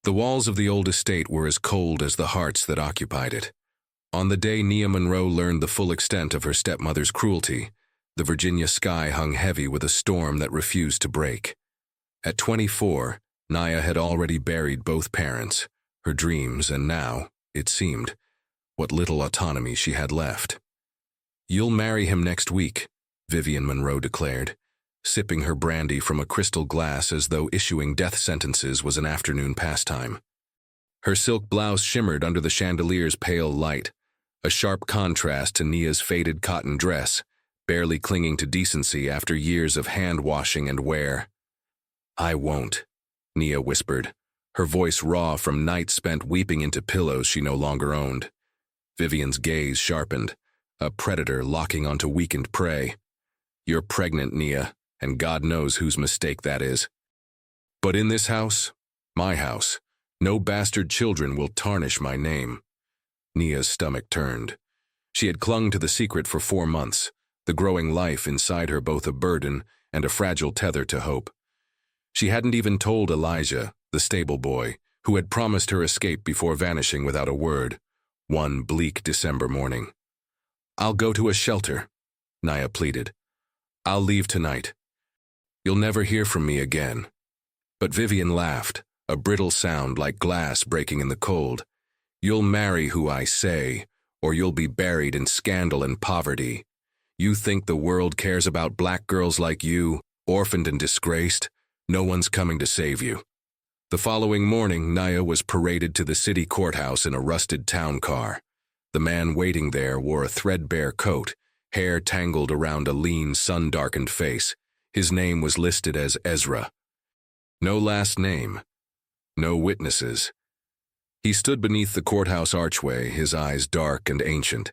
The walls of the old estate were as cold as the hearts that occupied it. On the day Nia Monroe learned the full extent of her stepmother's cruelty, the Virginia sky hung heavy with a storm that refused to break. At 24, Nia had already buried both parents, her dreams, and now, it seemed, what little autonomy she had left. "You'll marry him next week," Vivian Monroe declared, sipping her brandy from a crystal glass as though issuing death sentences was an afternoon pastime. Her silk blouse shimmered under the chandelier's pale light, a sharp contrast to Nia's faded cotton dress, barely clinging to decency after years of hand-washing and wear. "I won't," Nia whispered, her voice raw from nights spent weeping into pillows she no longer owned. Vivian's gaze sharpened, a predator locking onto weakened prey. "You're pregnant, Nia, and God knows whose mistake that is. But in this house, my house, no bastard children will tarnish my name." Nia's stomach turned. She had clung to the secret for 4 months, the growing life inside her both a burden and a fragile tether to hope. She hadn't even told Elijah, the stable boy, who had promised her escape before vanishing without a word, one bleak December morning. "I'll go to a shelter," Nia pleaded. "I'll leave tonight. You'll never hear from me again." But Vivian laughed, a brittle sound like glass breaking in the cold. "You'll marry who I say, or you'll be buried in scandal and poverty. You think the world cares about black girls like you, orphaned and disgraced? No one's coming to save you." The following morning, Nia was paraded to the city courthouse in a rusted town car. The man waiting there wore a threadbare coat, hair tangled around a lean, sun-darkened face. His name was listed as Ezra. No last name. No witnesses. He stood beneath the courthouse archway, his eyes dark and ancient,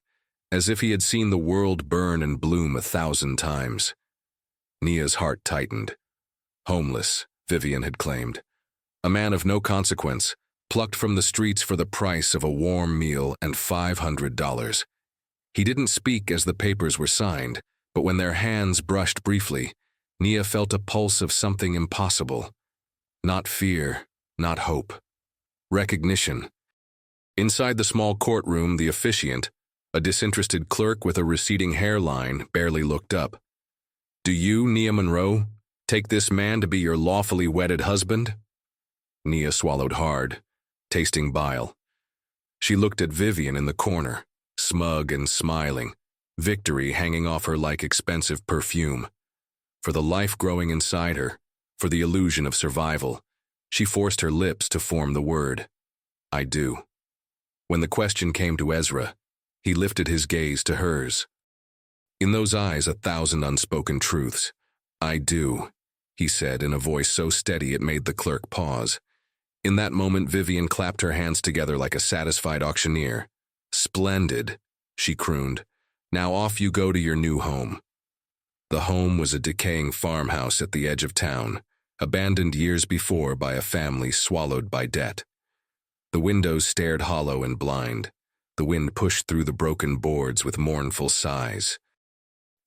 as if he had seen the world burn and bloom 1,000 times. Nia's heart tightened. Homeless, Vivian had claimed. A man of no consequence, plucked from the streets for the price of a warm meal and $500. He didn't speak as the papers were signed, but when their hands brushed briefly, Nia felt a pulse of something impossible. Not fear, not hope. Recognition. Inside the small courtroom, the officiant, a disinterested clerk with a receding hairline, barely looked up. "Do you, Nia Monroe, take this man to be your lawfully wedded husband?" Nia swallowed hard, tasting bile. She looked at Vivian in the corner, smug and smiling, victory hanging off her like expensive perfume. For the life growing inside her, for the illusion of survival, she forced her lips to form the word, "I do." When the question came to Ezra, he lifted his gaze to hers. In those eyes 1,000 unspoken truths. "I do," he said in a voice so steady it made the clerk pause. In that moment, Vivian clapped her hands together like a satisfied auctioneer. "Splendid," she crooned. "Now off you go to your new home." The home was a decaying farmhouse at the edge of town, abandoned years before by a family swallowed by debt. The windows stared hollow and blind. The wind pushed through the broken boards with mournful sighs.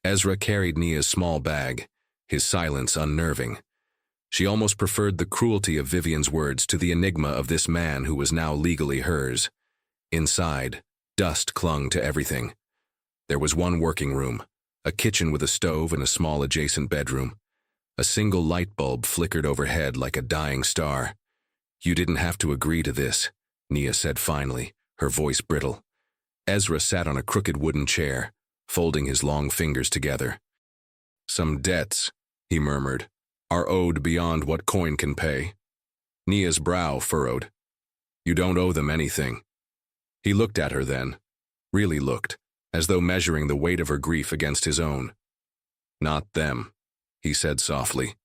Ezra carried Nia's small bag, his silence unnerving. She almost preferred the cruelty of Vivian's words to the enigma of this man who was now legally hers. Inside, dust clung to everything. There was one working room, a kitchen with a stove and a small adjacent bedroom. A single light bulb flickered overhead like a dying star. "You didn't have to agree to this," Nia said finally, her voice brittle. Ezra sat on a crooked wooden chair, folding his long fingers together. "Some debts," he murmured, "are owed beyond what coin can pay." Nia's brow furrowed. "You don't owe them anything." He looked at her then, really looked, as though measuring the weight of her grief against his own. "Not them," he said softly.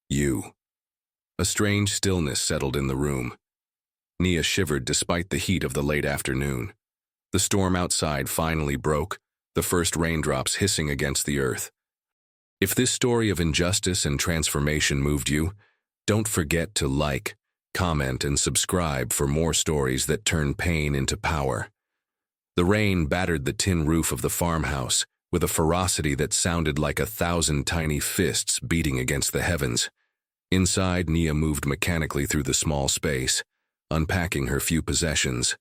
"You." A strange stillness settled in the room. Nia shivered despite the heat of the late afternoon. The storm outside finally broke, the first raindrops hissing against the earth. If this story of injustice and transformation moved you, don't forget to like, comment, and subscribe for more stories that turn pain into power. The rain battered the tin roof of the farmhouse with a ferocity that sounded like 1,000 tiny fists beating against the heavens. Inside, Nia moved mechanically through the small space, unpacking her few possessions,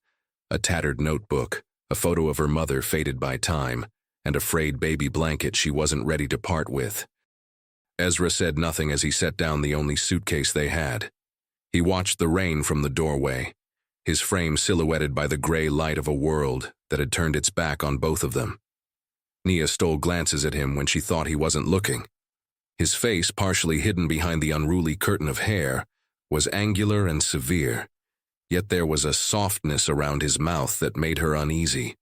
a tattered notebook, a photo of her mother faded by time, and a frayed baby blanket she wasn't ready to part with. Ezra said nothing as he set down the only suitcase they had. He watched the rain from the doorway, his frame silhouetted by the gray light of a world that had turned its back on both of them. Nia stole glances at him when she thought he wasn't looking. His face, partially hidden behind the unruly curtain of hair, was angular and severe, yet there was a softness around his mouth that made her uneasy,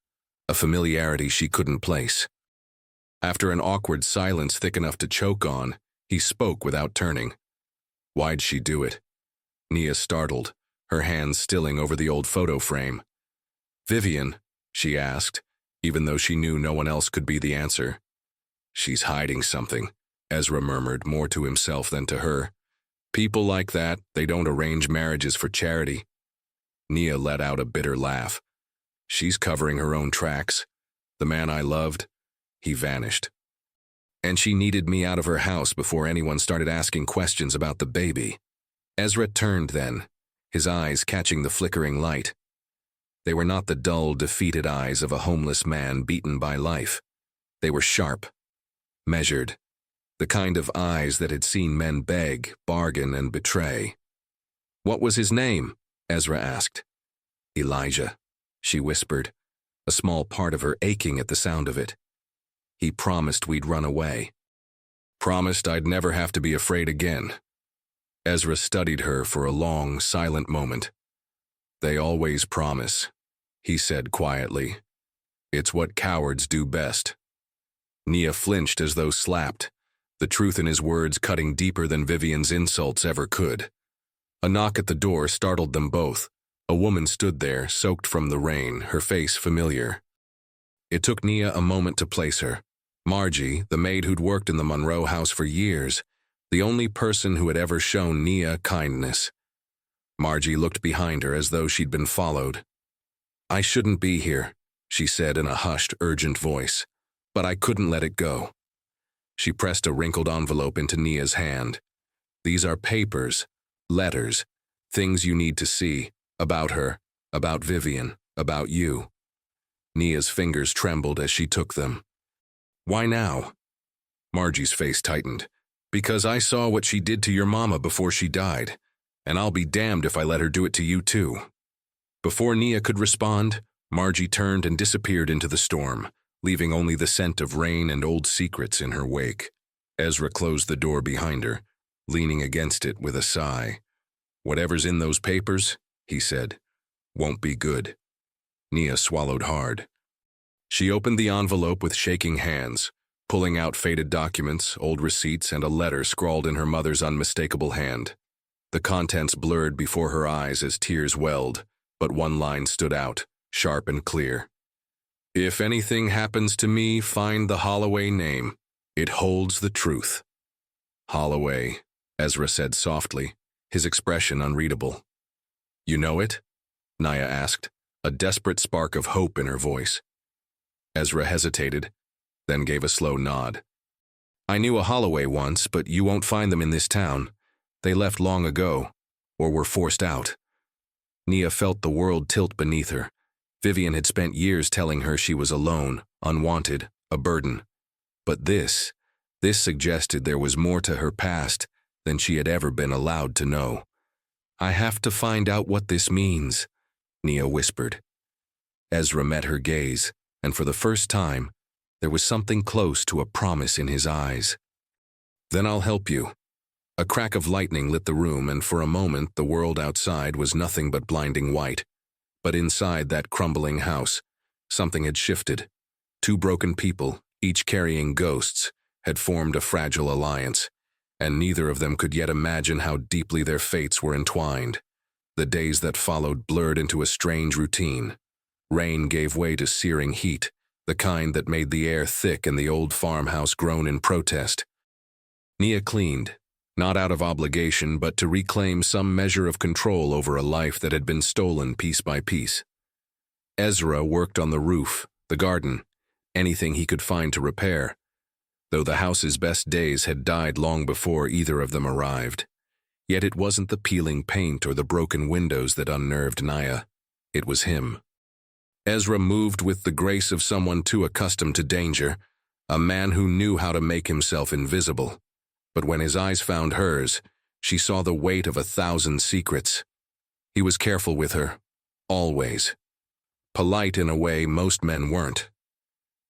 a familiarity she couldn't place. After an awkward silence thick enough to choke on, he spoke without turning. Why'd she do it? Nia startled, her hands stilling over the old photo frame. Vivian, she asked, even though she knew no one else could be the answer. She's hiding something, Ezra murmured, more to himself than to her. People like that, they don't arrange marriages for charity. Nia let out a bitter laugh. She's covering her own tracks. The man I loved, he vanished. And she needed me out of her house before anyone started asking questions about the baby. Ezra turned then, his eyes catching the flickering light. They were not the dull, defeated eyes of a homeless man beaten by life. They were sharp, measured, the kind of eyes that had seen men beg, bargain, and betray. What was his name? Ezra asked. Elijah, she whispered, a small part of her aching at the sound of it. He promised we'd run away. Promised I'd never have to be afraid again. Ezra studied her for a long, silent moment. They always promise, he said quietly. It's what cowards do best. Nia flinched as though slapped, the truth in his words cutting deeper than Vivian's insults ever could. A knock at the door startled them both. A woman stood there, soaked from the rain, her face familiar. It took Nia a moment to place her. Margie, the maid who'd worked in the Monroe house for years, the only person who had ever shown Nia kindness. Margie looked behind her as though she'd been followed. I shouldn't be here, she said in a hushed, urgent voice, but I couldn't let it go. She pressed a wrinkled envelope into Nia's hand. These are papers, letters, things you need to see, about her, about Vivian, about you. Nia's fingers trembled as she took them. Why now? Margie's face tightened. Because I saw what she did to your mama before she died, and I'll be damned if I let her do it to you too. Before Nia could respond, Margie turned and disappeared into the storm, leaving only the scent of rain and old secrets in her wake. Ezra closed the door behind her, leaning against it with a sigh. Whatever's in those papers, he said, won't be good. Nia swallowed hard. She opened the envelope with shaking hands, pulling out faded documents, old receipts, and a letter scrawled in her mother's unmistakable hand. The contents blurred before her eyes as tears welled, but one line stood out, sharp and clear. If anything happens to me, find the Holloway name. It holds the truth. Holloway, Ezra said softly, his expression unreadable. You know it? Nia asked, a desperate spark of hope in her voice. Ezra hesitated, then gave a slow nod. I knew a Holloway once, but you won't find them in this town. They left long ago, or were forced out. Nia felt the world tilt beneath her. Vivian had spent years telling her she was alone, unwanted, a burden. But this suggested there was more to her past than she had ever been allowed to know. I have to find out what this means, Nia whispered. Ezra met her gaze, and for the first time, there was something close to a promise in his eyes. Then I'll help you. A crack of lightning lit the room, and for a moment the world outside was nothing but blinding white. But inside that crumbling house, something had shifted. Two broken people, each carrying ghosts, had formed a fragile alliance, and neither of them could yet imagine how deeply their fates were entwined. The days that followed blurred into a strange routine. Rain gave way to searing heat, the kind that made the air thick and the old farmhouse groan in protest. Nia cleaned, not out of obligation, but to reclaim some measure of control over a life that had been stolen piece by piece. Ezra worked on the roof, the garden, anything he could find to repair, though the house's best days had died long before either of them arrived. Yet it wasn't the peeling paint or the broken windows that unnerved Nia. It was him. Ezra moved with the grace of someone too accustomed to danger, a man who knew how to make himself invisible. But when his eyes found hers, she saw the weight of 1,000 secrets. He was careful with her, always. Polite in a way most men weren't.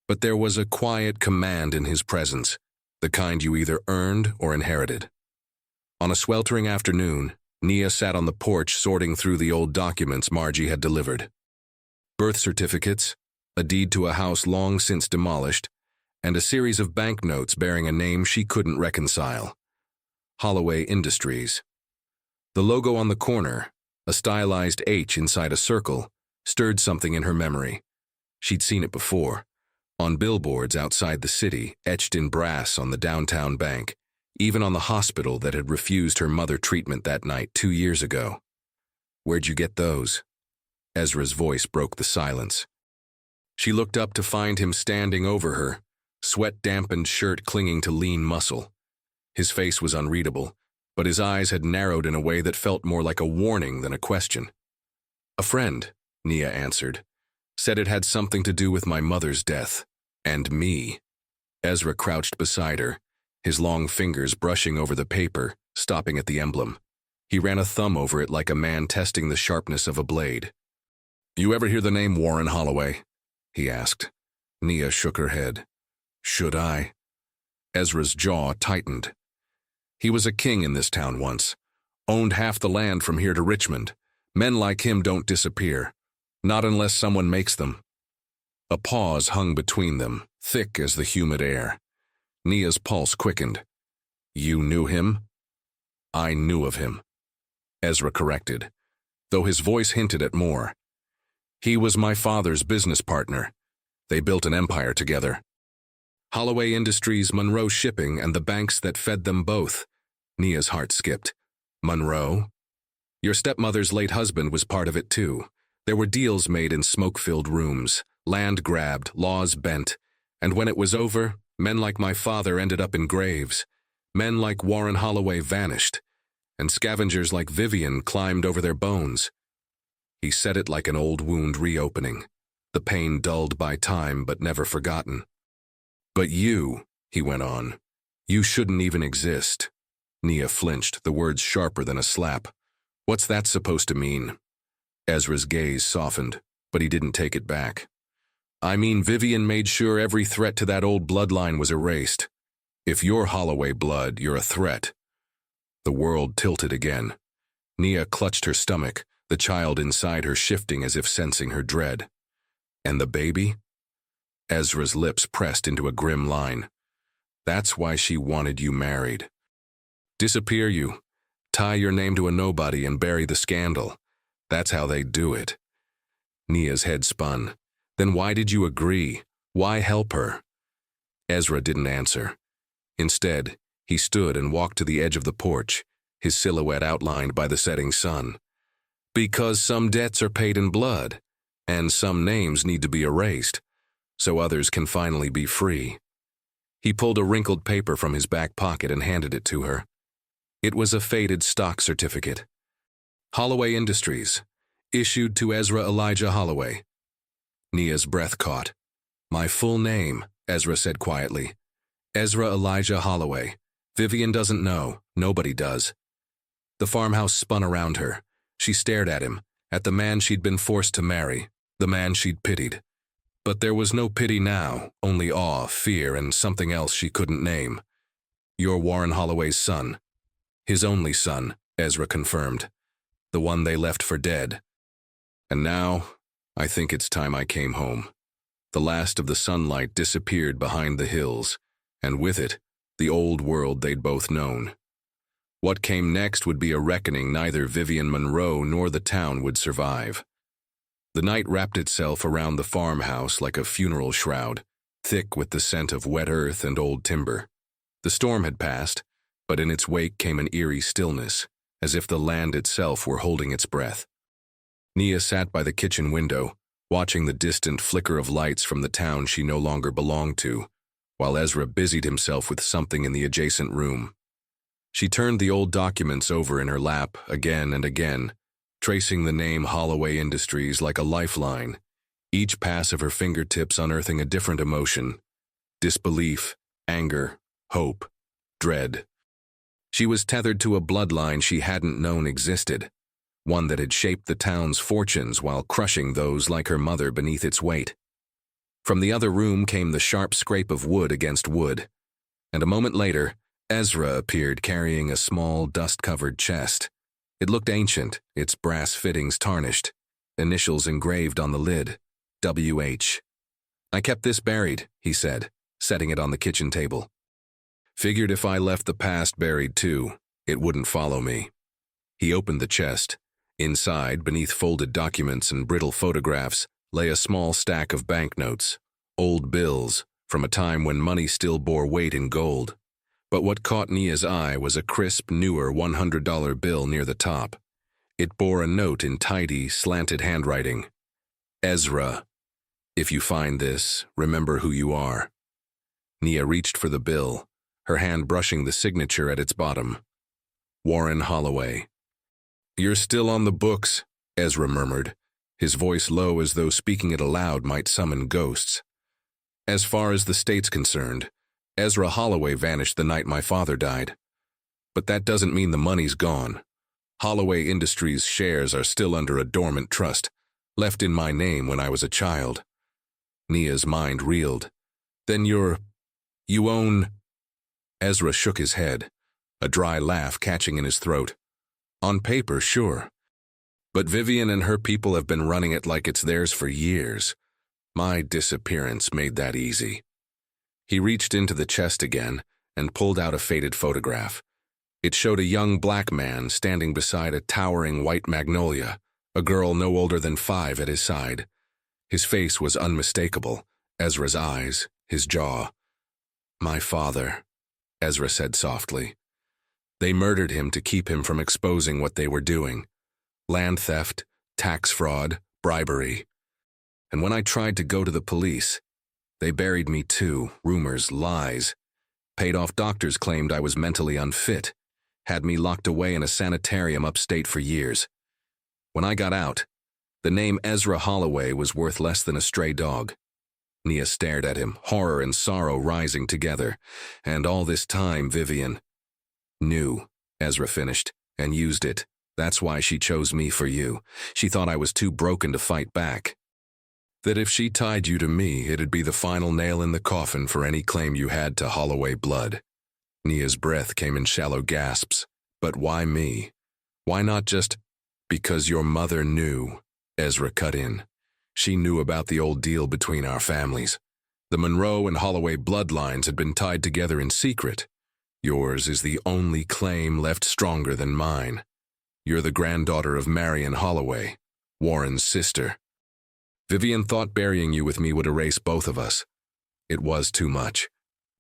But there was a quiet command in his presence, the kind you either earned or inherited. On a sweltering afternoon, Nia sat on the porch sorting through the old documents Margie had delivered. Birth certificates, a deed to a house long since demolished, and a series of banknotes bearing a name she couldn't reconcile. Holloway Industries. The logo on the corner, a stylized H inside a circle, stirred something in her memory. She'd seen it before, on billboards outside the city, etched in brass on the downtown bank, even on the hospital that had refused her mother treatment that night 2 years ago. "Where'd you get those?" Ezra's voice broke the silence. She looked up to find him standing over her, sweat-dampened shirt clinging to lean muscle. His face was unreadable, but his eyes had narrowed in a way that felt more like a warning than a question. "A friend," Nia answered, "said it had something to do with my mother's death. And me." Ezra crouched beside her, his long fingers brushing over the paper, stopping at the emblem. He ran a thumb over it like a man testing the sharpness of a blade. "You ever hear the name Warren Holloway?" he asked. Nia shook her head. "Should I?" Ezra's jaw tightened. "He was a king in this town once. Owned half the land from here to Richmond. Men like him don't disappear. Not unless someone makes them." A pause hung between them, thick as the humid air. Nia's pulse quickened. "You knew him?" "I knew of him," Ezra corrected, though his voice hinted at more. "He was my father's business partner. They built an empire together. Holloway Industries, Monroe Shipping, and the banks that fed them both." Nia's heart skipped. "Monroe? Your stepmother's late husband was part of it too. There were deals made in smoke-filled rooms, land grabbed, laws bent, and when it was over, men like my father ended up in graves. Men like Warren Holloway vanished, and scavengers like Vivian climbed over their bones." He said it like an old wound reopening, the pain dulled by time but never forgotten. "But you," he went on, "you shouldn't even exist." Nia flinched, the words sharper than a slap. "What's that supposed to mean?" Ezra's gaze softened, but he didn't take it back. "I mean, Vivian made sure every threat to that old bloodline was erased. If you're Holloway blood, you're a threat." The world tilted again. Nia clutched her stomach, the child inside her shifting as if sensing her dread. "And the baby?" Ezra's lips pressed into a grim line. "That's why she wanted you married. Disappear you, tie your name to a nobody and bury the scandal. That's how they do it." Nia's head spun. "Then why did you agree? Why help her?" Ezra didn't answer. Instead, he stood and walked to the edge of the porch, his silhouette outlined by the setting sun. "Because some debts are paid in blood, and some names need to be erased, so others can finally be free." He pulled a wrinkled paper from his back pocket and handed it to her. It was a faded stock certificate. "Holloway Industries, issued to Ezra Elijah Holloway." Nia's breath caught. "My full name," Ezra said quietly. "Ezra Elijah Holloway. Vivian doesn't know. Nobody does." The farmhouse spun around her. She stared at him, at the man she'd been forced to marry, the man she'd pitied. But there was no pity now, only awe, fear, and something else she couldn't name. "You're Warren Holloway's son." "His only son," Ezra confirmed. "The one they left for dead. And now, I think it's time I came home." The last of the sunlight disappeared behind the hills, and with it, the old world they'd both known. What came next would be a reckoning neither Vivian Monroe nor the town would survive. The night wrapped itself around the farmhouse like a funeral shroud, thick with the scent of wet earth and old timber. The storm had passed, but in its wake came an eerie stillness, as if the land itself were holding its breath. Nia sat by the kitchen window, watching the distant flicker of lights from the town she no longer belonged to, while Ezra busied himself with something in the adjacent room. She turned the old documents over in her lap again and again, tracing the name Holloway Industries like a lifeline, each pass of her fingertips unearthing a different emotion: disbelief, anger, hope, dread. She was tethered to a bloodline she hadn't known existed, one that had shaped the town's fortunes while crushing those like her mother beneath its weight. From the other room came the sharp scrape of wood against wood, and a moment later, Ezra appeared carrying a small, dust-covered chest. It looked ancient, its brass fittings tarnished, initials engraved on the lid: W.H. "I kept this buried," he said, setting it on the kitchen table. "Figured if I left the past buried too, it wouldn't follow me." He opened the chest. Inside, beneath folded documents and brittle photographs, lay a small stack of banknotes, old bills, from a time when money still bore weight in gold. But what caught Nia's eye was a crisp, newer $100 bill near the top. It bore a note in tidy, slanted handwriting: "Ezra, if you find this, remember who you are." Nia reached for the bill, her hand brushing the signature at its bottom: Warren Holloway. "You're still on the books," Ezra murmured, his voice low as though speaking it aloud might summon ghosts. "As far as the state's concerned, Ezra Holloway vanished the night my father died. But that doesn't mean the money's gone. Holloway Industries shares are still under a dormant trust, left in my name when I was a child." Nia's mind reeled. "Then you own—" Ezra shook his head, a dry laugh catching in his throat. "On paper, sure. But Vivian and her people have been running it like it's theirs for years. My disappearance made that easy." He reached into the chest again and pulled out a faded photograph. It showed a young black man standing beside a towering white magnolia, a girl no older than 5 at his side. His face was unmistakable, Ezra's eyes, his jaw. "My father," Ezra said softly. "They murdered him to keep him from exposing what they were doing. Land theft, tax fraud, bribery. And when I tried to go to the police, they buried me too. Rumors, lies. Paid-off doctors claimed I was mentally unfit, had me locked away in a sanitarium upstate for years. When I got out, the name Ezra Holloway was worth less than a stray dog." Nia stared at him, horror and sorrow rising together. "And all this time, Vivian—" "Knew," Ezra finished, "and used it. That's why she chose me for you. She thought I was too broken to fight back. That if she tied you to me, it'd be the final nail in the coffin for any claim you had to Holloway blood." Nia's breath came in shallow gasps. "But why me? Why not just—" "Because your mother knew," Ezra cut in. "She knew about the old deal between our families. The Monroe and Holloway bloodlines had been tied together in secret. Yours is the only claim left stronger than mine. You're the granddaughter of Marion Holloway, Warren's sister. Vivian thought burying you with me would erase both of us. It was too much."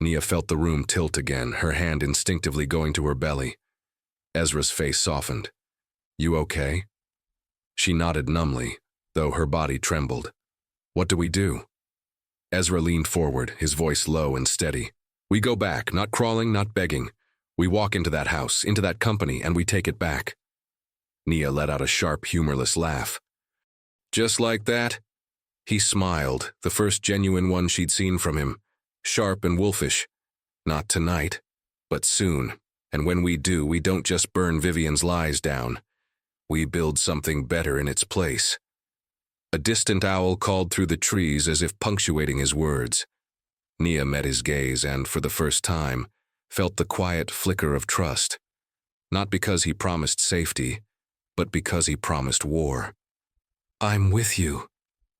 Nia felt the room tilt again, her hand instinctively going to her belly. Ezra's face softened. "You okay?" She nodded numbly, though her body trembled. "What do we do?" Ezra leaned forward, his voice low and steady. "We go back, not crawling, not begging. We walk into that house, into that company, and we take it back." Nia let out a sharp, humorless laugh. "Just like that?" He smiled, the first genuine one she'd seen from him, sharp and wolfish. "Not tonight, but soon. And when we do, we don't just burn Vivian's lies down. We build something better in its place." A distant owl called through the trees as if punctuating his words. Nia met his gaze and, for the first time, felt the quiet flicker of trust. Not because he promised safety, but because he promised war. "I'm with you,"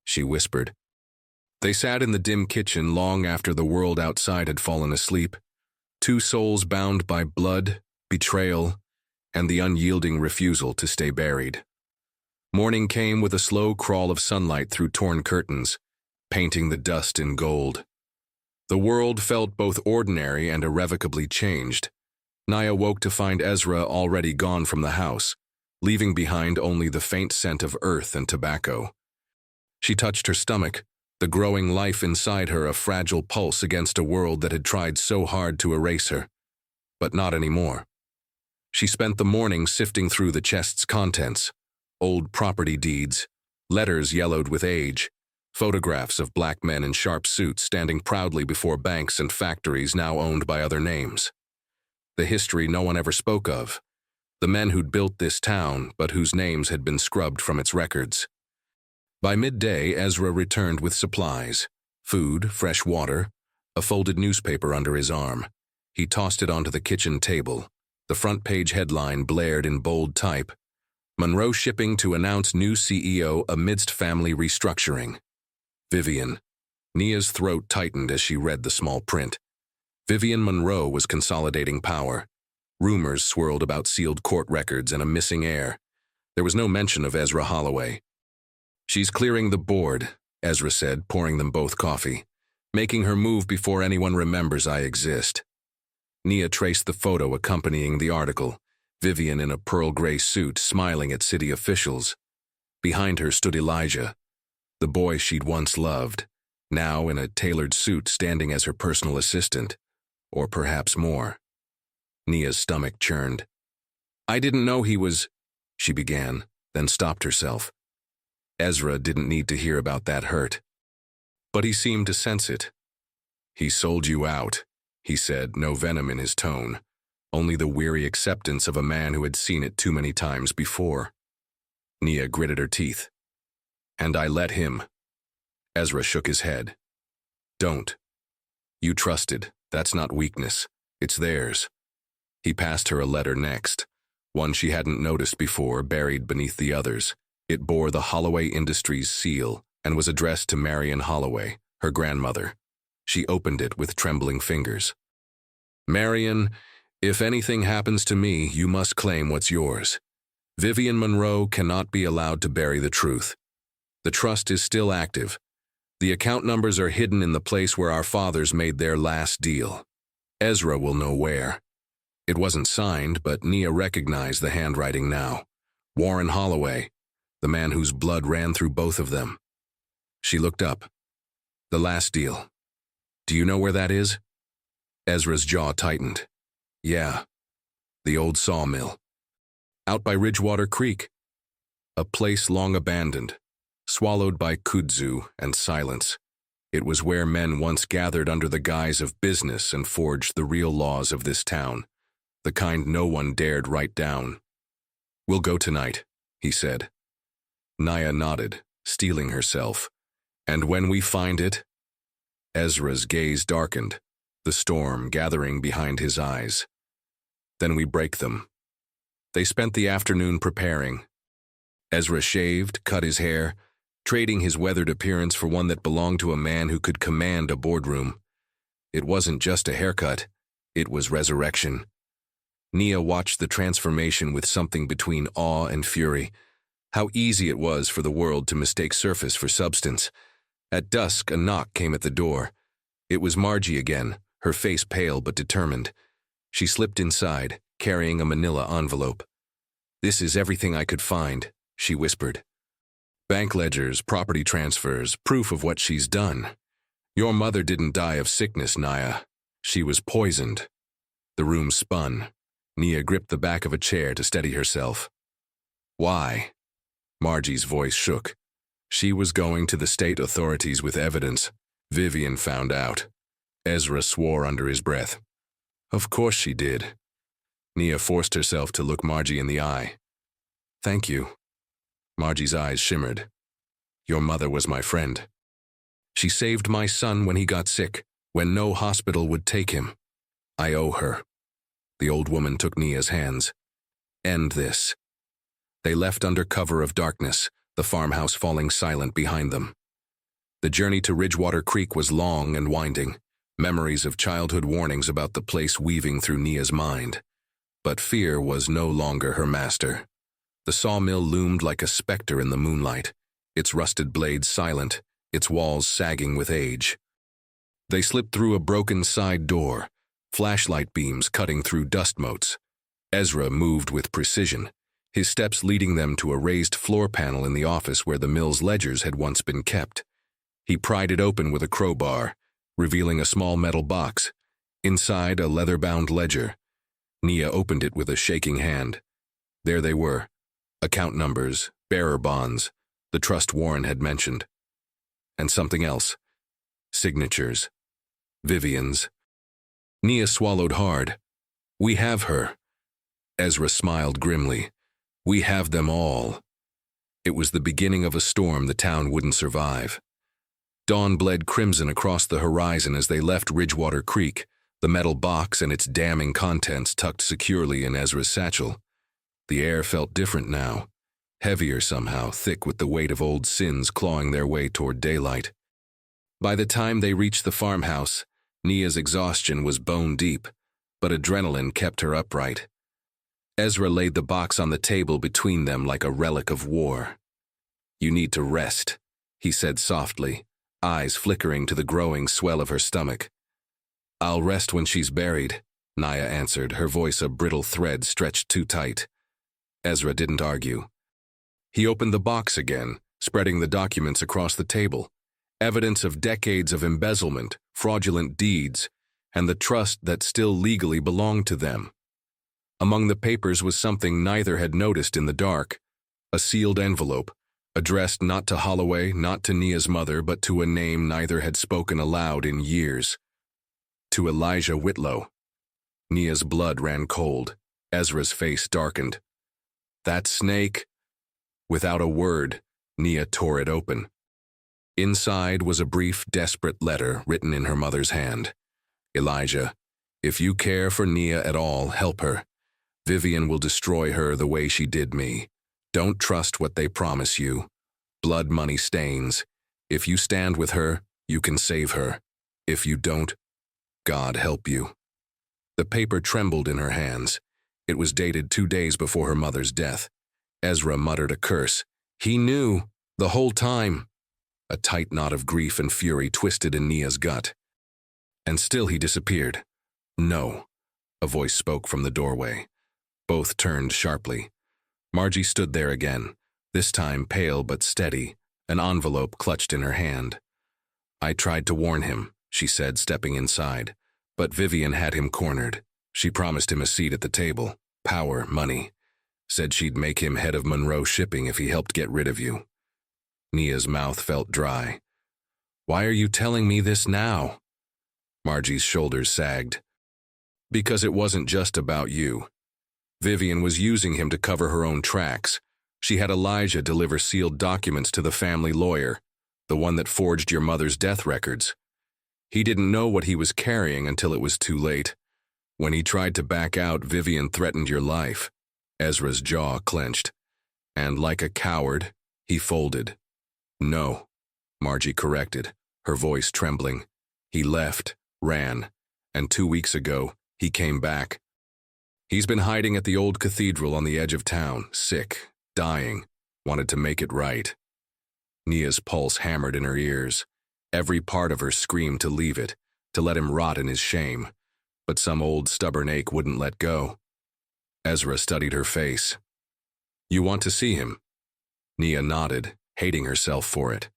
she whispered. They sat in the dim kitchen long after the world outside had fallen asleep, two souls bound by blood, betrayal, and the unyielding refusal to stay buried. Morning came with a slow crawl of sunlight through torn curtains, painting the dust in gold. The world felt both ordinary and irrevocably changed. Nia woke to find Ezra already gone from the house, leaving behind only the faint scent of earth and tobacco. She touched her stomach, the growing life inside her a fragile pulse against a world that had tried so hard to erase her. But not anymore. She spent the morning sifting through the chest's contents: old property deeds, letters yellowed with age, photographs of black men in sharp suits standing proudly before banks and factories now owned by other names. The history no one ever spoke of, the men who'd built this town but whose names had been scrubbed from its records. By midday, Ezra returned with supplies: food, fresh water, a folded newspaper under his arm. He tossed it onto the kitchen table. The front page headline blared in bold type: Monroe Shipping to announce new CEO amidst family restructuring. Vivian. Nia's throat tightened as she read the small print. Vivian Monroe was consolidating power. Rumors swirled about sealed court records and a missing heir. There was no mention of Ezra Holloway. "She's clearing the board," Ezra said, pouring them both coffee. "Making her move before anyone remembers I exist." Nia traced the photo accompanying the article, Vivian in a pearl gray suit smiling at city officials. Behind her stood Elijah, the boy she'd once loved, now in a tailored suit standing as her personal assistant, or perhaps more. Nia's stomach churned. "I didn't know he was," she began, then stopped herself. Ezra didn't need to hear about that hurt. But he seemed to sense it. "He sold you out," he said, no venom in his tone, only the weary acceptance of a man who had seen it too many times before. Nia gritted her teeth. "And I let him." Ezra shook his head. "Don't. You trusted. That's not weakness. It's theirs." He passed her a letter next, one she hadn't noticed before, buried beneath the others. It bore the Holloway Industries seal and was addressed to Marion Holloway, her grandmother. She opened it with trembling fingers. "Marion, if anything happens to me, you must claim what's yours. Vivian Monroe cannot be allowed to bury the truth. The trust is still active. The account numbers are hidden in the place where our fathers made their last deal. Ezra will know where." It wasn't signed, but Nia recognized the handwriting now. Warren Holloway, the man whose blood ran through both of them. She looked up. "The last deal. Do you know where that is?" Ezra's jaw tightened. "Yeah. The old sawmill. Out by Ridgewater Creek. A place long abandoned, swallowed by kudzu and silence. It was where men once gathered under the guise of business and forged the real laws of this town, the kind no one dared write down. "We'll go tonight," he said. Nia nodded, steeling herself. "And when we find it?" Ezra's gaze darkened, the storm gathering behind his eyes. "Then we break them." They spent the afternoon preparing. Ezra shaved, cut his hair, trading his weathered appearance for one that belonged to a man who could command a boardroom. It wasn't just a haircut, it was resurrection. Nia watched the transformation with something between awe and fury. How easy it was for the world to mistake surface for substance. At dusk, a knock came at the door. It was Margie again, her face pale but determined. She slipped inside, carrying a manila envelope. "This is everything I could find," she whispered. "Bank ledgers, property transfers, proof of what she's done. Your mother didn't die of sickness, Nia. She was poisoned." The room spun. Nia gripped the back of a chair to steady herself. "Why?" Margie's voice shook. "She was going to the state authorities with evidence. Vivian found out." Ezra swore under his breath. "Of course she did." Nia forced herself to look Margie in the eye. "Thank you." Margie's eyes shimmered. "Your mother was my friend. She saved my son when he got sick, when no hospital would take him. I owe her." The old woman took Nia's hands. "End this." They left under cover of darkness, the farmhouse falling silent behind them. The journey to Ridgewater Creek was long and winding, memories of childhood warnings about the place weaving through Nia's mind. But fear was no longer her master. The sawmill loomed like a specter in the moonlight, its rusted blades silent, its walls sagging with age. They slipped through a broken side door, flashlight beams cutting through dust motes. Ezra moved with precision, his steps leading them to a raised floor panel in the office where the mill's ledgers had once been kept. He pried it open with a crowbar, revealing a small metal box. Inside, a leather-bound ledger. Nia opened it with a shaking hand. There they were. Account numbers, bearer bonds, the trust Warren had mentioned. And something else. Signatures. Vivian's. Nia swallowed hard. We have her. Ezra smiled grimly. We have them all. It was the beginning of a storm the town wouldn't survive. Dawn bled crimson across the horizon as they left Ridgewater Creek, the metal box and its damning contents tucked securely in Ezra's satchel. The air felt different now, heavier somehow, thick with the weight of old sins clawing their way toward daylight. By the time they reached the farmhouse, Nia's exhaustion was bone deep, but adrenaline kept her upright. Ezra laid the box on the table between them like a relic of war. You need to rest, he said softly, eyes flickering to the growing swell of her stomach. I'll rest when she's buried, Nia answered, her voice a brittle thread stretched too tight. Ezra didn't argue. He opened the box again, spreading the documents across the table, evidence of decades of embezzlement, fraudulent deeds, and the trust that still legally belonged to them. Among the papers was something neither had noticed in the dark, a sealed envelope, addressed not to Holloway, not to Nia's mother, but to a name neither had spoken aloud in years. To Elijah Whitlow. Nia's blood ran cold. Ezra's face darkened. That snake? Without a word, Nia tore it open. Inside was a brief, desperate letter written in her mother's hand. Elijah, if you care for Nia at all, help her. Vivian will destroy her the way she did me. Don't trust what they promise you. Blood money stains. If you stand with her, you can save her. If you don't, God help you. The paper trembled in her hands. It was dated 2 days before her mother's death. Ezra muttered a curse. He knew, the whole time. A tight knot of grief and fury twisted in Nia's gut. And still he disappeared. No, a voice spoke from the doorway. Both turned sharply. Margie stood there again, this time pale but steady, an envelope clutched in her hand. I tried to warn him, she said, stepping inside, but Vivian had him cornered. She promised him a seat at the table, power, money. Said she'd make him head of Monroe Shipping if he helped get rid of you. Nia's mouth felt dry. Why are you telling me this now? Margie's shoulders sagged. Because it wasn't just about you. Vivian was using him to cover her own tracks. She had Elijah deliver sealed documents to the family lawyer, the one that forged your mother's death records. He didn't know what he was carrying until it was too late. When he tried to back out, Vivian threatened your life. Ezra's jaw clenched. And like a coward, he folded. No, Margie corrected, her voice trembling. He left, ran, and 2 weeks ago, he came back. He's been hiding at the old cathedral on the edge of town, sick, dying, wanted to make it right. Nia's pulse hammered in her ears. Every part of her screamed to leave it, to let him rot in his shame. But some old stubborn ache wouldn't let go. Ezra studied her face. You want to see him? Nia nodded, hating herself for it.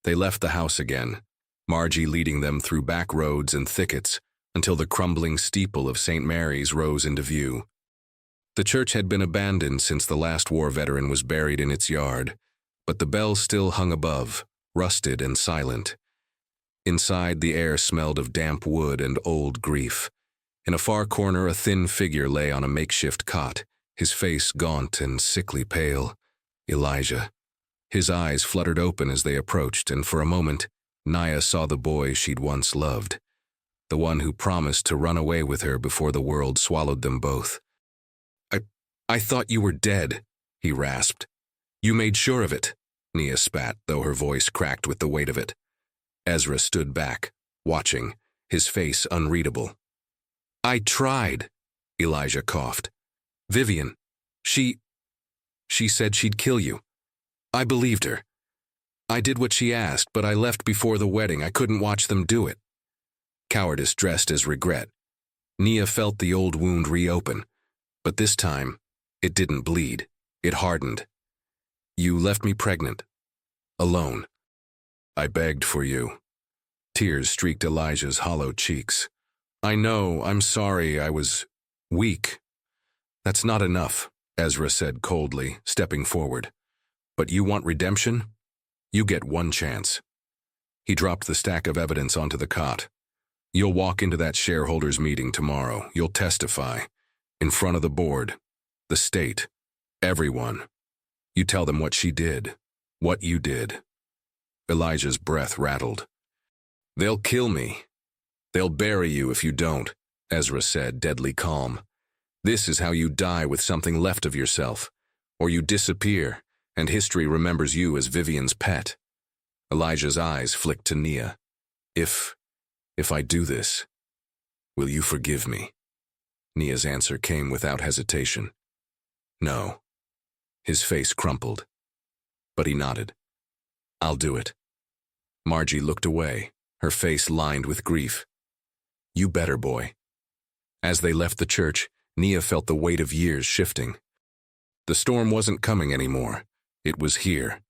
They left the house again, Margie leading them through back roads and thickets, until the crumbling steeple of St. Mary's rose into view. The church had been abandoned since the last war veteran was buried in its yard, but the bell still hung above, rusted and silent. Inside, the air smelled of damp wood and old grief. In a far corner, a thin figure lay on a makeshift cot, his face gaunt and sickly pale. Elijah. His eyes fluttered open as they approached, and for a moment, Nia saw the boy she'd once loved. The one who promised to run away with her before the world swallowed them both. I thought you were dead, he rasped. You made sure of it, Nia spat, though her voice cracked with the weight of it. Ezra stood back, watching, his face unreadable. I tried, Elijah coughed. Vivian, she said she'd kill you. I believed her. I did what she asked, but I left before the wedding. I couldn't watch them do it. Cowardice dressed as regret. Nia felt the old wound reopen, but this time, it didn't bleed. It hardened. You left me pregnant. Alone. I begged for you. Tears streaked Elijah's hollow cheeks. I know, I'm sorry, I was Weak. That's not enough, Ezra said coldly, stepping forward. But you want redemption? You get one chance. He dropped the stack of evidence onto the cot. You'll walk into that shareholders' meeting tomorrow. You'll testify. In front of the board. The state. Everyone. You tell them what she did. What you did. Elijah's breath rattled. They'll kill me. They'll bury you if you don't, Ezra said, deadly calm. This is how you die with something left of yourself. Or you disappear, and history remembers you as Vivian's pet. Elijah's eyes flicked to Nia. If I do this, will you forgive me? Nia's answer came without hesitation. No. His face crumpled. But he nodded. I'll do it. Margie looked away, her face lined with grief. You better, boy. As they left the church, Nia felt the weight of years shifting. The storm wasn't coming anymore. It was here.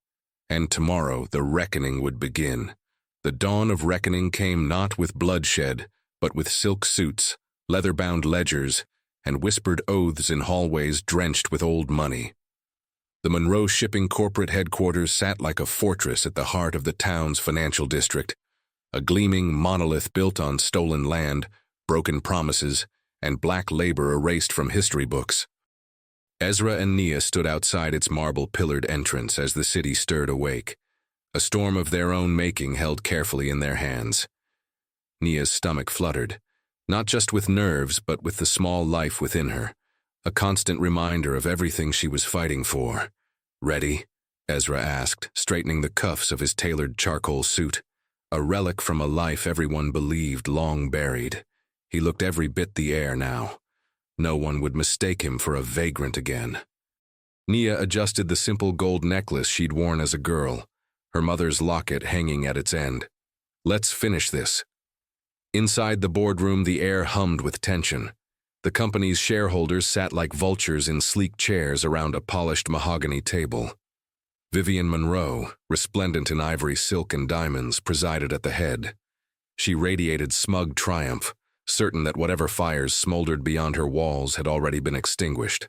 And tomorrow the reckoning would begin. The dawn of reckoning came not with bloodshed, but with silk suits, leather-bound ledgers, and whispered oaths in hallways drenched with old money. The Monroe Shipping corporate headquarters sat like a fortress at the heart of the town's financial district, a gleaming monolith built on stolen land, broken promises, and black labor erased from history books. Ezra and Nia stood outside its marble-pillared entrance as the city stirred awake, a storm of their own making held carefully in their hands. Nia's stomach fluttered, not just with nerves but with the small life within her, a constant reminder of everything she was fighting for. Ready? Ezra asked, straightening the cuffs of his tailored charcoal suit, a relic from a life everyone believed long buried. He looked every bit the heir now. No one would mistake him for a vagrant again. Nia adjusted the simple gold necklace she'd worn as a girl, her mother's locket hanging at its end. Let's finish this. Inside the boardroom, the air hummed with tension. The company's shareholders sat like vultures in sleek chairs around a polished mahogany table. Vivian Monroe, resplendent in ivory silk and diamonds, presided at the head. She radiated smug triumph, certain that whatever fires smoldered beyond her walls had already been extinguished.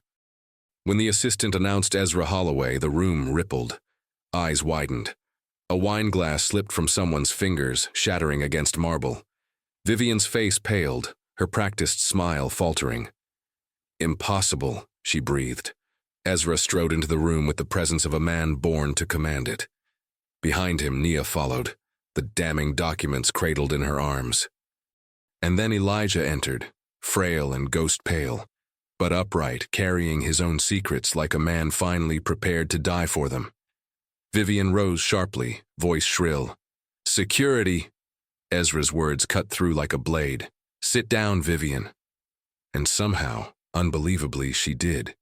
When the assistant announced Ezra Holloway, the room rippled. Eyes widened. A wine glass slipped from someone's fingers, shattering against marble. Vivian's face paled, her practiced smile faltering. Impossible, she breathed. Ezra strode into the room with the presence of a man born to command it. Behind him, Nia followed, the damning documents cradled in her arms. And then Elijah entered, frail and ghost-pale, but upright, carrying his own secrets like a man finally prepared to die for them. Vivian rose sharply, voice shrill. Security! Ezra's words cut through like a blade. Sit down, Vivian. And somehow, unbelievably, she did.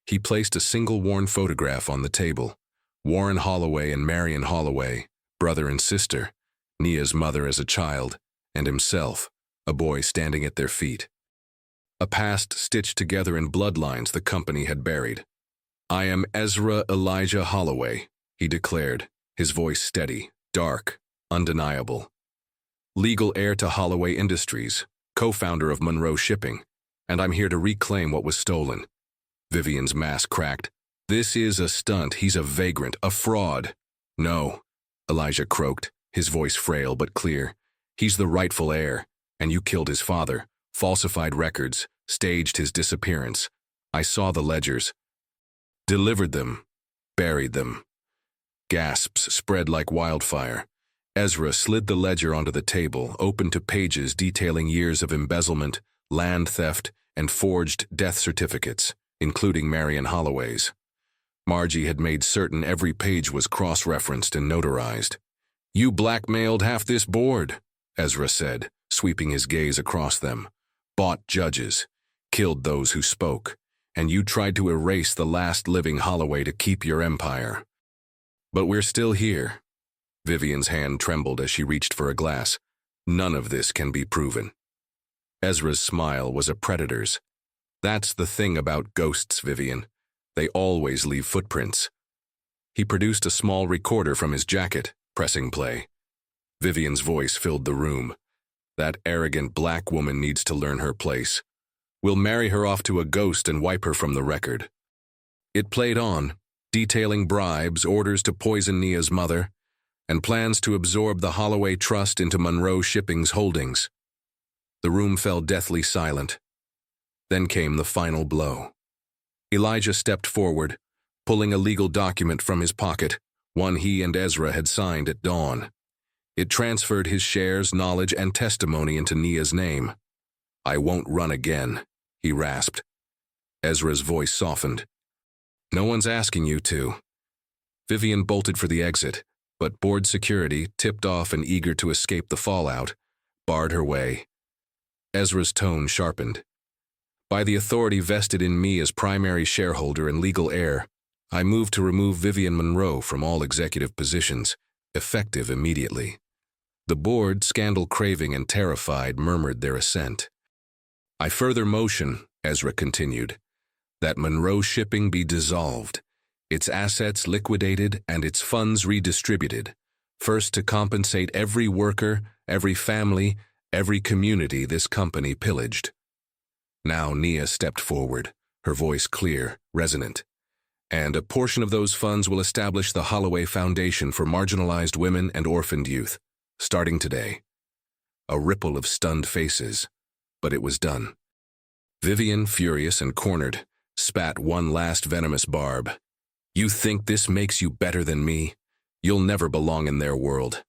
He placed a single worn photograph on the table. Warren Holloway and Marion Holloway, brother and sister, Nia's mother as a child, and himself, a boy standing at their feet. A past stitched together in bloodlines the company had buried. I am Ezra Elijah Holloway, he declared, his voice steady, dark, undeniable. Legal heir to Holloway Industries, co-founder of Monroe Shipping, and I'm here to reclaim what was stolen. Vivian's mask cracked. This is a stunt. He's a vagrant, a fraud. No, Elijah croaked, his voice frail but clear. He's the rightful heir, and you killed his father, falsified records, staged his disappearance. I saw the ledgers. Delivered them, buried them. Gasps spread like wildfire. Ezra slid the ledger onto the table, open to pages detailing years of embezzlement, land theft, and forged death certificates, including Marion Holloway's. Margie had made certain every page was cross-referenced and notarized. You blackmailed half this board, Ezra said, sweeping his gaze across them. Bought judges, killed those who spoke, and you tried to erase the last living Holloway to keep your empire. But we're still here. Vivian's hand trembled as she reached for a glass. None of this can be proven. Ezra's smile was a predator's. That's the thing about ghosts, Vivian. They always leave footprints. He produced a small recorder from his jacket, pressing play. Vivian's voice filled the room. That arrogant black woman needs to learn her place. We'll marry her off to a ghost and wipe her from the record. It played on, detailing bribes, orders to poison Nia's mother, and plans to absorb the Holloway Trust into Monroe Shipping's holdings. The room fell deathly silent. Then came the final blow. Elijah stepped forward, pulling a legal document from his pocket, one he and Ezra had signed at dawn. It transferred his shares, knowledge, and testimony into Nia's name. "I won't run again," he rasped. Ezra's voice softened. "No one's asking you to." Vivian bolted for the exit, but board security, tipped off and eager to escape the fallout, barred her way. Ezra's tone sharpened. "By the authority vested in me as primary shareholder and legal heir, I move to remove Vivian Monroe from all executive positions, effective immediately." The board, scandal-craving and terrified, murmured their assent. "I further motion," Ezra continued, "that Monroe Shipping be dissolved, its assets liquidated and its funds redistributed, first to compensate every worker, every family, every community this company pillaged." Now Nia stepped forward, her voice clear, resonant. "And a portion of those funds will establish the Holloway Foundation for marginalized women and orphaned youth, starting today." A ripple of stunned faces, but it was done. Vivian, furious and cornered, spat one last venomous barb. "You think this makes you better than me? You'll never belong in their world."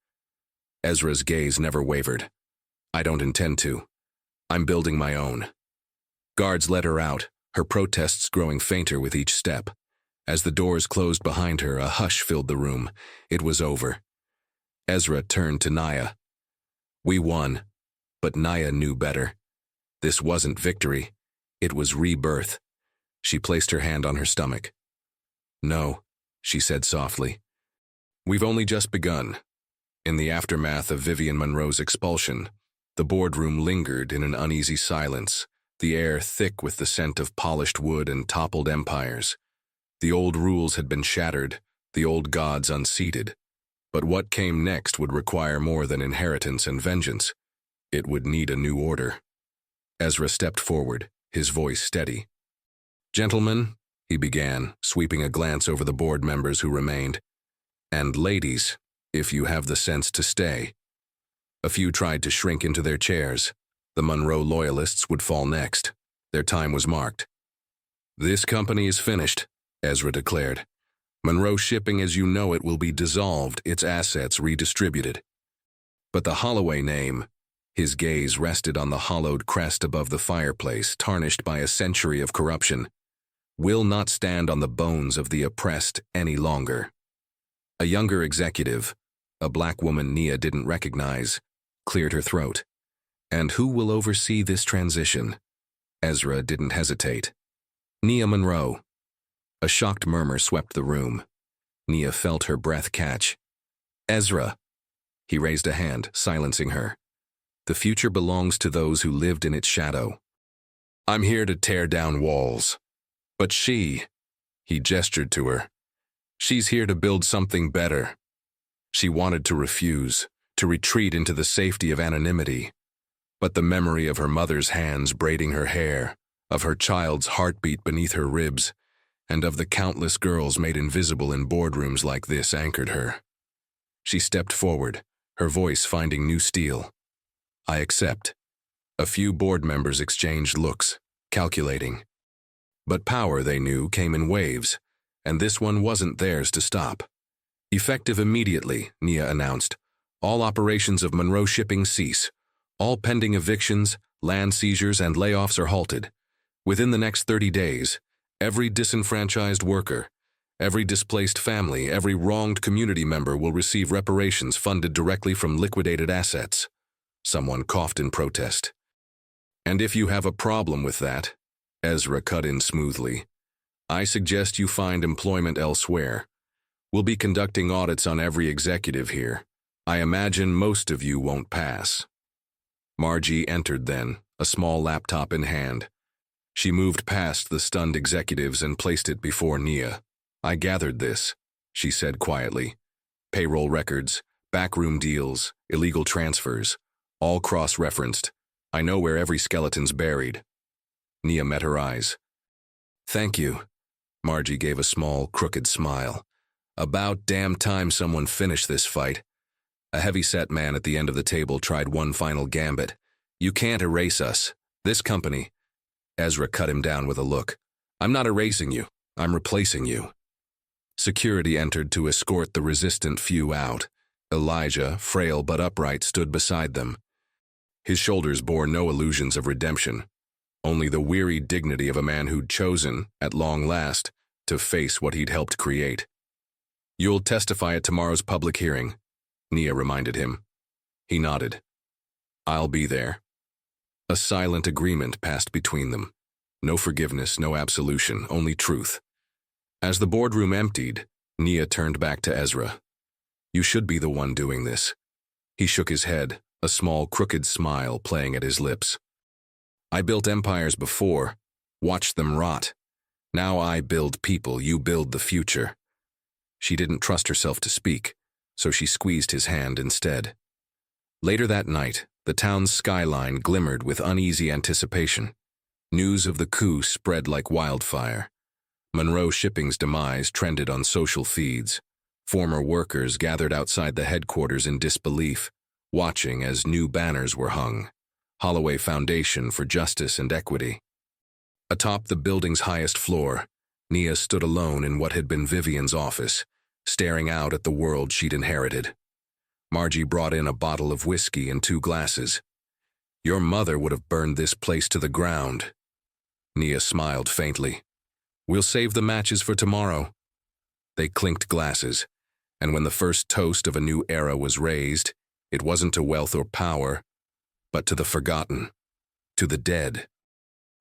Ezra's gaze never wavered. "I don't intend to. I'm building my own." Guards led her out, her protests growing fainter with each step. As the doors closed behind her, a hush filled the room. It was over. Ezra turned to Nia. "We won, but Nia knew better. This wasn't victory. It was rebirth." She placed her hand on her stomach. "No," she said softly. "We've only just begun." In the aftermath of Vivian Monroe's expulsion, the boardroom lingered in an uneasy silence, the air thick with the scent of polished wood and toppled empires. The old rules had been shattered, the old gods unseated. But what came next would require more than inheritance and vengeance. It would need a new order. Ezra stepped forward, his voice steady. "Gentlemen," he began, sweeping a glance over the board members who remained, "and ladies, if you have the sense to stay." A few tried to shrink into their chairs. The Monroe loyalists would fall next. Their time was marked. "This company is finished," Ezra declared. "Monroe Shipping as you know it will be dissolved, its assets redistributed. But the Holloway name," his gaze rested on the hollowed crest above the fireplace, tarnished by a century of corruption, "will not stand on the bones of the oppressed any longer." A younger executive, a black woman Nia didn't recognize, cleared her throat. "And who will oversee this transition?" Ezra didn't hesitate. "Nia Monroe." A shocked murmur swept the room. Nia felt her breath catch. "Ezra." He raised a hand, silencing her. "The future belongs to those who lived in its shadow. I'm here to tear down walls. But she," he gestured to her, "she's here to build something better." She wanted to refuse, to retreat into the safety of anonymity. But the memory of her mother's hands braiding her hair, of her child's heartbeat beneath her ribs, and of the countless girls made invisible in boardrooms like this anchored her. She stepped forward, her voice finding new steel. "I accept." A few board members exchanged looks, calculating. But power, they knew, came in waves, and this one wasn't theirs to stop. "Effective immediately," Nia announced. "All operations of Monroe Shipping cease. All pending evictions, land seizures, and layoffs are halted. Within the next 30 days, every disenfranchised worker, every displaced family, every wronged community member will receive reparations funded directly from liquidated assets." Someone coughed in protest. "And if you have a problem with that," Ezra cut in smoothly, "I suggest you find employment elsewhere. We'll be conducting audits on every executive here. I imagine most of you won't pass." Margie entered then, a small laptop in hand. She moved past the stunned executives and placed it before Nia. "I gathered this," she said quietly. "Payroll records, backroom deals, illegal transfers, all cross-referenced. I know where every skeleton's buried." Nia met her eyes. "Thank you." Margie gave a small, crooked smile. "About damn time someone finished this fight." A heavy-set man at the end of the table tried one final gambit. "You can't erase us. This company." Ezra cut him down with a look. "I'm not erasing you. I'm replacing you." Security entered to escort the resistant few out. Elijah, frail but upright, stood beside them. His shoulders bore no illusions of redemption, only the weary dignity of a man who'd chosen, at long last, to face what he'd helped create. "You'll testify at tomorrow's public hearing," Nia reminded him. He nodded. "I'll be there." A silent agreement passed between them. No forgiveness, no absolution, only truth. As the boardroom emptied, Nia turned back to Ezra. "You should be the one doing this." He shook his head, a small, crooked smile playing at his lips. "I built empires before, watched them rot. Now I build people, you build the future." She didn't trust herself to speak, so she squeezed his hand instead. Later that night, the town's skyline glimmered with uneasy anticipation. News of the coup spread like wildfire. Monroe Shipping's demise trended on social feeds. Former workers gathered outside the headquarters in disbelief, watching as new banners were hung. Holloway Foundation for Justice and Equity. Atop the building's highest floor, Nia stood alone in what had been Vivian's office, staring out at the world she'd inherited. Margie brought in a bottle of whiskey and 2 glasses. "Your mother would have burned this place to the ground." Nia smiled faintly. "We'll save the matches for tomorrow." They clinked glasses, and when the first toast of a new era was raised, it wasn't to wealth or power, but to the forgotten, to the dead,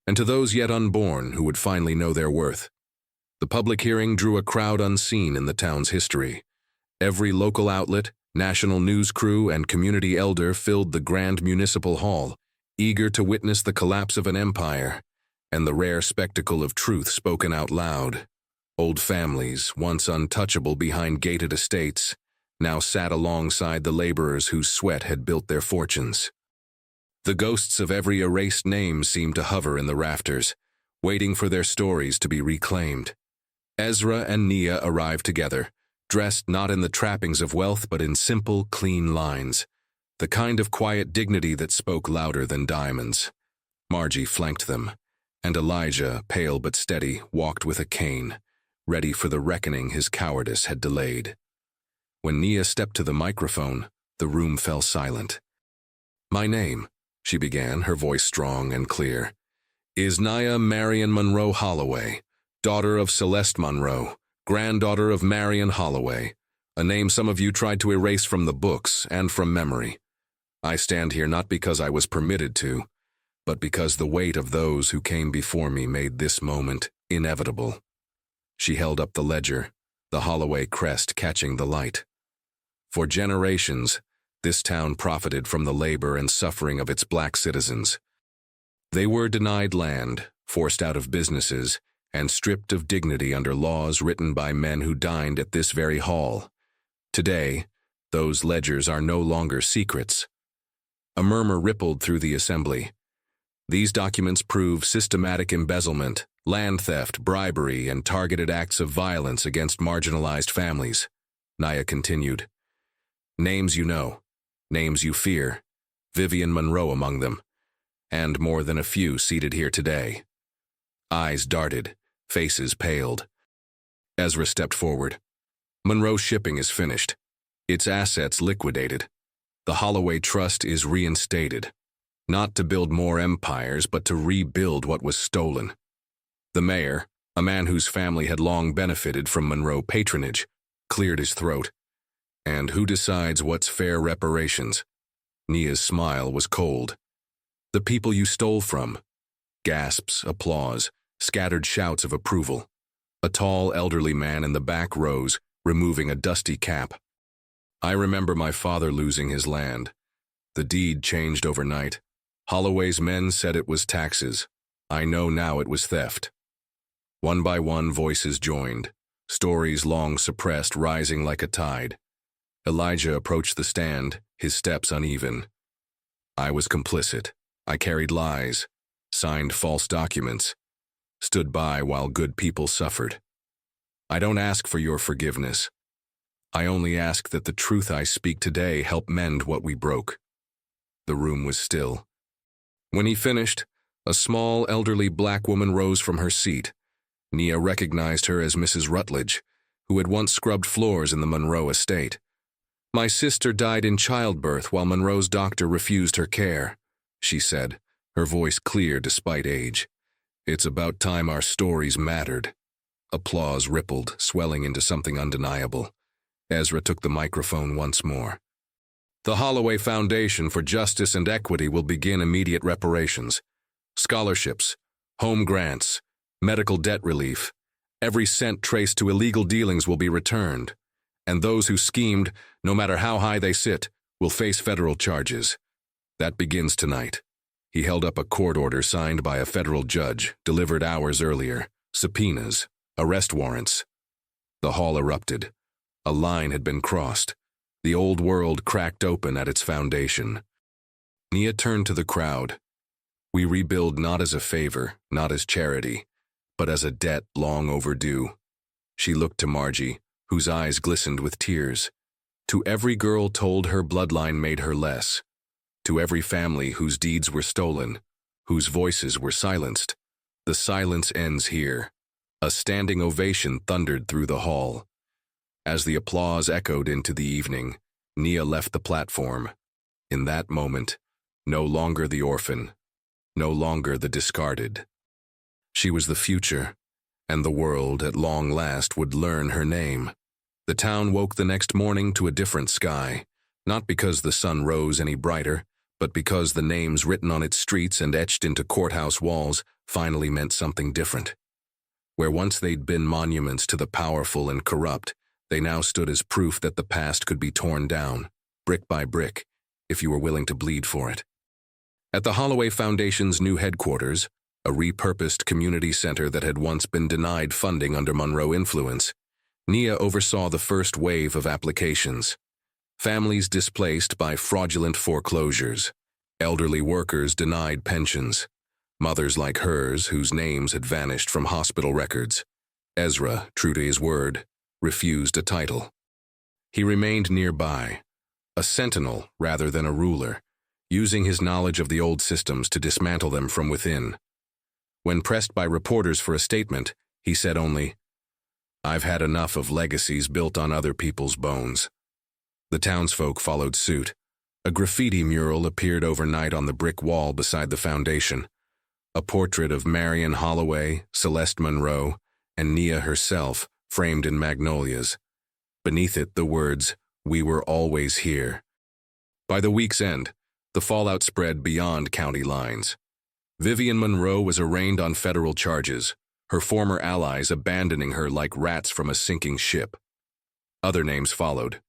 and to those yet unborn who would finally know their worth. The public hearing drew a crowd unseen in the town's history. Every local outlet, national news crew, and community elder filled the grand municipal hall, eager to witness the collapse of an empire and the rare spectacle of truth spoken out loud. Old families, once untouchable behind gated estates, now sat alongside the laborers whose sweat had built their fortunes. The ghosts of every erased name seemed to hover in the rafters, waiting for their stories to be reclaimed. Ezra and Nia arrived together, dressed not in the trappings of wealth but in simple, clean lines, the kind of quiet dignity that spoke louder than diamonds. Margie flanked them, and Elijah, pale but steady, walked with a cane, ready for the reckoning his cowardice had delayed. When Nia stepped to the microphone, the room fell silent. "My name," she began, her voice strong and clear, "is Nia Marion Monroe Holloway, daughter of Celeste Monroe, granddaughter of Marion Holloway, a name some of you tried to erase from the books and from memory. I stand here not because I was permitted to, but because the weight of those who came before me made this moment inevitable." She held up the ledger, the Holloway crest catching the light. For generations, this town profited from the labor and suffering of its black citizens. They were denied land, forced out of businesses, and stripped of dignity under laws written by men who dined at this very hall. Today, those ledgers are no longer secrets. A murmur rippled through the assembly. These documents prove systematic embezzlement, land theft, bribery, and targeted acts of violence against marginalized families. Nia continued. Names you know, names you fear, Vivian Monroe among them, and more than a few seated here today. Eyes darted, faces paled. Ezra stepped forward. Monroe Shipping is finished. Its assets liquidated. The Holloway Trust is reinstated, not to build more empires, but to rebuild what was stolen. The mayor, a man whose family had long benefited from Monroe patronage, cleared his throat. And who decides what's fair reparations? Nia's smile was cold. The people you stole from. Gasps, applause, scattered shouts of approval. A tall, elderly man in the back rose, removing a dusty cap. I remember my father losing his land. The deed changed overnight. Holloway's men said it was taxes. I know now it was theft. One by one, voices joined, stories long suppressed rising like a tide. Elijah approached the stand, his steps uneven. I was complicit. I carried lies. signed false documents, stood by while good people suffered. I don't ask for your forgiveness. I only ask that the truth I speak today help mend what we broke. The room was still. When he finished, a small, elderly black woman rose from her seat. Nia recognized her as Mrs. Rutledge, who had once scrubbed floors in the Monroe estate. My sister died in childbirth while Monroe's doctor refused her care, she said, her voice clear despite age. It's about time our stories mattered. Applause rippled, swelling into something undeniable. Ezra took the microphone once more. The Holloway Foundation for Justice and Equity will begin immediate reparations. Scholarships, home grants, medical debt relief. Every cent traced to illegal dealings will be returned. And those who schemed, no matter how high they sit, will face federal charges. That begins tonight. He held up a court order signed by a federal judge, delivered hours earlier. Subpoenas, arrest warrants. The hall erupted. A line had been crossed. The old world cracked open at its foundation. Nia turned to the crowd. We rebuild not as a favor, not as charity, but as a debt long overdue. She looked to Margie, whose eyes glistened with tears. To every girl told her bloodline made her less. To every family whose deeds were stolen, whose voices were silenced. The silence ends here. A standing ovation thundered through the hall. As the applause echoed into the evening, Nia left the platform. In that moment, no longer the orphan, no longer the discarded. She was the future, and the world at long last would learn her name. The town woke the next morning to a different sky, not because the sun rose any brighter, but because the names written on its streets and etched into courthouse walls finally meant something different. Where once they'd been monuments to the powerful and corrupt, they now stood as proof that the past could be torn down, brick by brick, if you were willing to bleed for it. At the Holloway Foundation's new headquarters, a repurposed community center that had once been denied funding under Monroe influence, Nia oversaw the first wave of applications. Families displaced by fraudulent foreclosures, elderly workers denied pensions, mothers like hers whose names had vanished from hospital records. Ezra, true to his word, refused a title. He remained nearby, a sentinel rather than a ruler, using his knowledge of the old systems to dismantle them from within. When pressed by reporters for a statement, he said only, "I've had enough of legacies built on other people's bones." The townsfolk followed suit. A graffiti mural appeared overnight on the brick wall beside the foundation. A portrait of Marion Holloway, Celeste Monroe, and Nia herself, framed in magnolias. Beneath it, the words, "We were always here." By the week's end, the fallout spread beyond county lines. Vivian Monroe was arraigned on federal charges, her former allies abandoning her like rats from a sinking ship. Other names followed.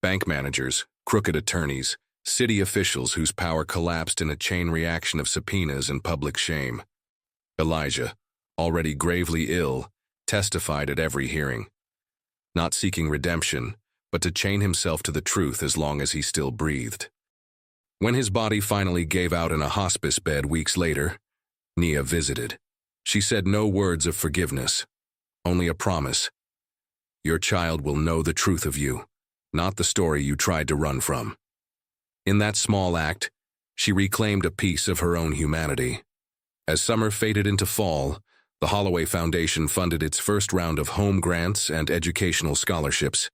Bank managers, crooked attorneys, city officials whose power collapsed in a chain reaction of subpoenas and public shame. Elijah, already gravely ill, testified at every hearing, not seeking redemption, but to chain himself to the truth as long as he still breathed. When his body finally gave out in a hospice bed weeks later, Nia visited. She said no words of forgiveness, only a promise. Your child will know the truth of you, not the story you tried to run from. In that small act, she reclaimed a piece of her own humanity. As summer faded into fall, the Holloway Foundation funded its first round of home grants and educational scholarships.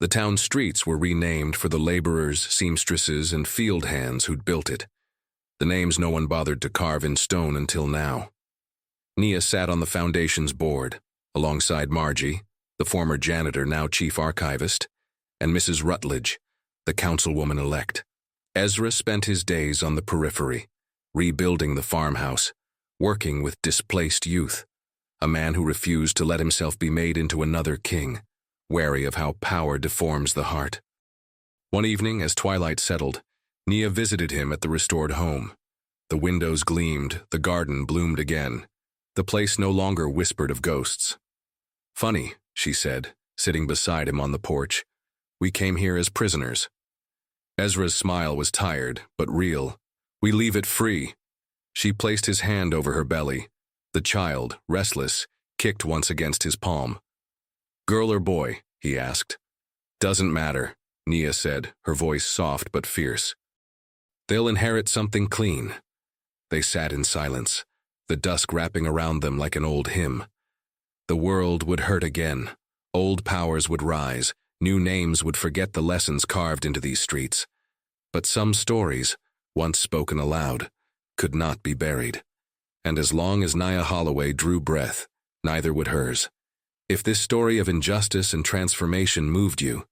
The town's streets were renamed for the laborers, seamstresses, and field hands who'd built it, the names no one bothered to carve in stone until now. Nia sat on the foundation's board, alongside Margie, the former janitor now chief archivist, and Mrs. Rutledge, the councilwoman-elect. Ezra spent his days on the periphery, rebuilding the farmhouse, working with displaced youth, a man who refused to let himself be made into another king, wary of how power deforms the heart. One evening, as twilight settled, Nia visited him at the restored home. The windows gleamed, the garden bloomed again. The place no longer whispered of ghosts. "Funny," she said, sitting beside him on the porch. "We came here as prisoners." Ezra's smile was tired, but real. "We leave it free. She placed his hand over her belly. The child, restless, kicked once against his palm. "Girl or boy?" he asked. "Doesn't matter," Nia said, her voice soft but fierce. "They'll inherit something clean." They sat in silence, the dusk wrapping around them like an old hymn. The world would hurt again. Old powers would rise. New names would forget the lessons carved into these streets. But some stories, once spoken aloud, could not be buried. And as long as Nia Holloway drew breath, neither would hers. If this story of injustice and transformation moved you,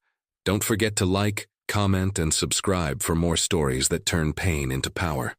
don't forget to like, comment, and subscribe for more stories that turn pain into power.